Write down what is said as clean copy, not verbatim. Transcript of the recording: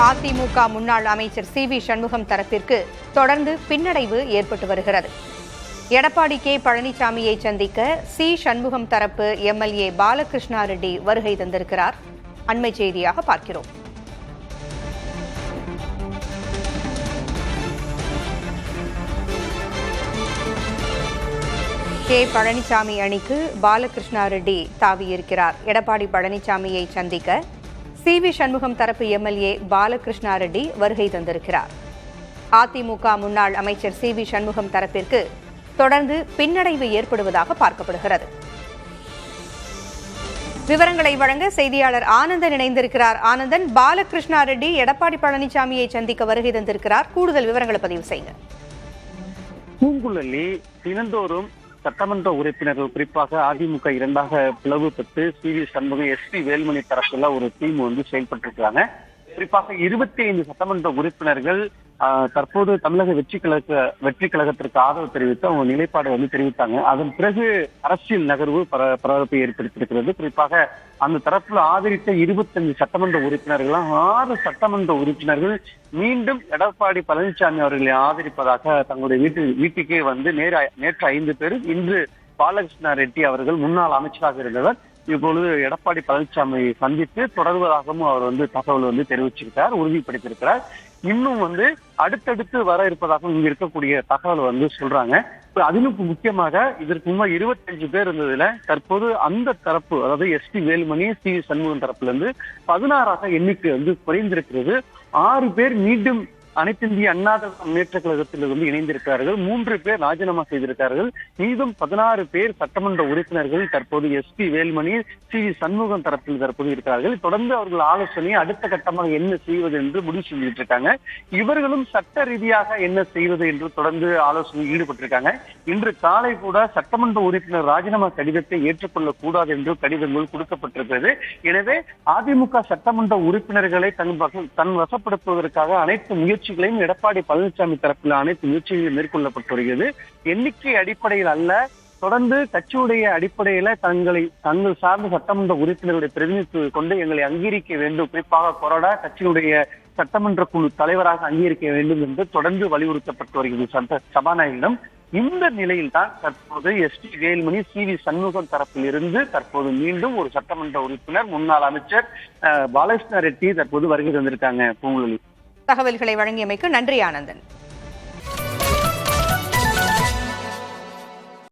அதிமுக முன்னாள் அமைச்சர் சி.வி. சண்முகம் தரப்பிற்கு தொடர்ந்து பின்னடைவு ஏற்பட்டு வருகிறது. எடப்பாடி கே. பழனிசாமியை சந்திக்க சி. சண்முகம் தரப்பு எம்எல்ஏ பாலகிருஷ்ணா ரெட்டி வருகை தந்திருக்கிறார். அண்மை செய்தியாக பார்க்கிறோம். கே. பழனிசாமி அணிக்கு பாலகிருஷ்ணா ரெட்டி தாவியிருக்கிறார். எடப்பாடி பழனிசாமியை சந்திக்க சி.வி. சண்முகம் தரப்பு எம்எல்ஏ பாலகிருஷ்ணா ரெட்டி வருகை தந்திருக்கிறார். அதிமுக முன்னாள் அமைச்சர் சி.வி. சண்முகம் தரப்பிற்கு தொடர்ந்து பின்னடைவு ஏற்படுவதாக பார்க்கப்படுகிறது. விவரங்களை வழங்க செய்தியாளர் ஆனந்தன் இணைந்திருக்கிறார். ஆனந்தன், பாலகிருஷ்ணா ரெட்டி எடப்பாடி பழனிசாமியை சந்திக்க வருகை தந்திருக்கிறார். கூடுதல் விவரங்களை பதிவு செய்யுங்க. பூங்குழலி தினந்தோறும் சட்டமன்ற உறுப்பினர்கள், குறிப்பாக அதிமுக இரண்டாக பிளவுபட்டு சி.வி. சண்முகம், எஸ்.பி. வேலுமணி தரப்புல ஒரு டீம் செயல்பட்டு இருக்காங்க. குறிப்பாக 25 சட்டமன்ற உறுப்பினர்கள் தற்போது தமிழக வெற்றி கழகத்திற்கு ஆதரவு தெரிவித்து அவங்க நிலைப்பாடு தெரிவித்தாங்க. அதன் பிறகு அரசியல் நகர்வு பரபரப்பை ஏற்படுத்தியிருக்கிறது. குறிப்பாக அந்த தரப்புல ஆதரித்த 25 சட்டமன்ற உறுப்பினர்கள் 6 சட்டமன்ற உறுப்பினர்கள் மீண்டும் எடப்பாடி பழனிசாமி அவர்களை ஆதரிப்பதாக தங்களுடைய வீட்டுக்கே நேற்று 5 பேர், இன்று பாலகிருஷ்ணா ரெட்டி அவர்கள் முன்னாள் அமைச்சராக இருந்தவர் இப்பொழுது எடப்பாடி பழனிசாமியை சந்தித்து தொடர்வதாகவும் அவர் தகவல் தெரிவிச்சிருக்கிறார், உறுதிப்படுத்தியிருக்கிறார். இன்னும் அடுத்தடுத்து வர இருப்பதாகவும் இங்க இருக்கக்கூடிய தகவல் சொல்றாங்க. அதிலும் முக்கியமாக இதற்கு முன்பு 25 பேர் இருந்ததுல தற்போது அந்த தரப்பு, அதாவது எஸ்.பி. வேலுமணி, சி.வி. சண்முகம் தரப்புல இருந்து 16ஆக எண்ணிக்கை குறைந்திருக்கிறது. 6 பேர் மீண்டும் அனைத்திந்திய அண்ணா முன்னேற்ற கழகத்தில் இணைந்திருக்கிறார்கள். 3 பேர் ராஜினாமா செய்திருக்கிறார்கள். மீதும் 16 பேர் சட்டமன்ற உறுப்பினர்கள் தற்போது எஸ்.பி. வேலுமணி, சி.வி. சண்முகம் தரப்பில் தற்போது இருக்கிறார்கள். தொடர்ந்து அவர்கள் ஆலோசனையை அடுத்த கட்டமாக என்ன செய்வது என்று முடிவு செஞ்சுட்டு இருக்காங்க. இவர்களும் சட்ட ரீதியாக என்ன செய்வது என்று தொடர்ந்து ஆலோசனையில் ஈடுபட்டிருக்காங்க. இன்று காலை கூட சட்டமன்ற உறுப்பினர் ராஜினாமா கடிதத்தை ஏற்றுக்கொள்ளக் கூடாது என்று கடிதங்கள் கொடுக்கப்பட்டிருக்கிறது. எனவே அதிமுக சட்டமன்ற உறுப்பினர்களை தன் வசப்படுத்துவதற்காக அனைத்து முயற்சிகளையும் எடப்பாடி பழனிசாமி தரப்பில் அனைத்து முயற்சிகளும் மேற்கொள்ளப்பட்டு வருகிறது. எண்ணிக்கை அடிப்படையில் அல்ல, தொடர்ந்து கட்சியுடைய அடிப்படையில தங்கள் சார்ந்த சட்டமன்ற உறுப்பினருடைய பிரதிநிதித்துவம் கொண்டு எங்களை அங்கீகரிக்க வேண்டும், குறிப்பாக கொறடா கட்சியுடைய சட்டமன்ற குழு தலைவராக அங்கீகரிக்க வேண்டும் என்று தொடர்ந்து வலியுறுத்தப்பட்டு வருகிறது சபாநாயகரிடம். இந்த நிலையில் தான் தற்போது எஸ்.பி. வேலுமணி, சி.வி. சண்முகம் தரப்பில் இருந்து தற்போது மீண்டும் ஒரு சட்டமன்ற உறுப்பினர், முன்னாள் அமைச்சர் பாலகிருஷ்ணா ரெட்டி தற்போது வருகை தந்திருக்காங்க. பூங்குழலி, தகவல்களை வழங்கியமைக்கு நன்றி ஆனந்தன்.